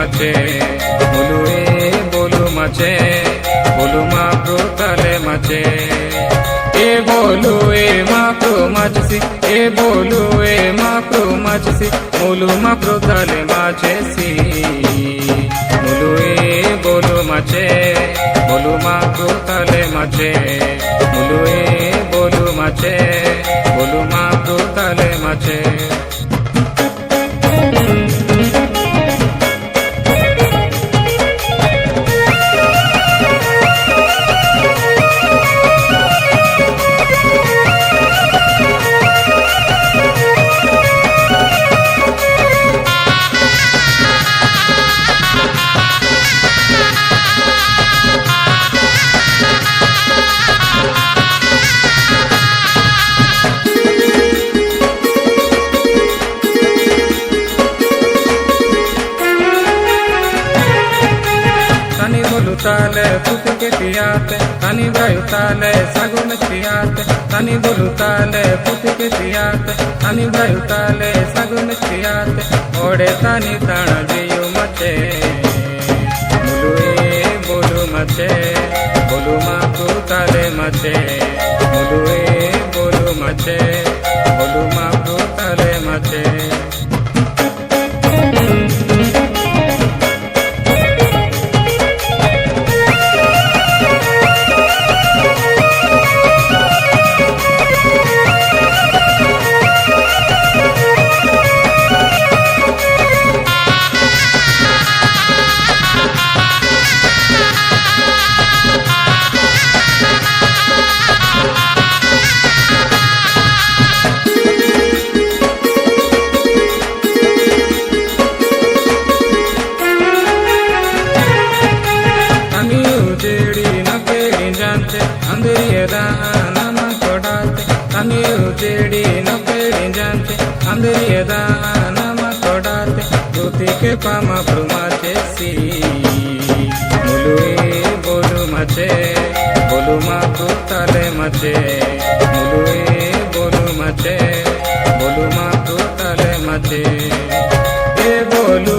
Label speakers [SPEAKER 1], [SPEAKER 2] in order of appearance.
[SPEAKER 1] mache bolu e bolu mache bolu ma protale mache e bolu e ma pro machsi e bolu e ma pro machsi bolu ma protale mache si bolu e bolu mache bolu ma protale mache bolu e bolu mache bolu ma protale mache tale tutti che fiate tani braio tale sagome fiate tani bolu tale tutti che fiate tani braio tale sagome fiate ode tani tana jiyu mache bolu e bolu mache bolu ma tu tale mache bolu e bolu mache bolu ma tu tale mache अंधेरा नाम कोडाते तनी उजेड़ी न पेड़ी जानते अंधेरा नाम कोडाते दूती के पामा ब्रुमाचे सी मुलु ए बोलु मचे बोलु मा तूताले मचे मुलु ए बोलु मचे बोलु मा तूताले मचे ए बोलु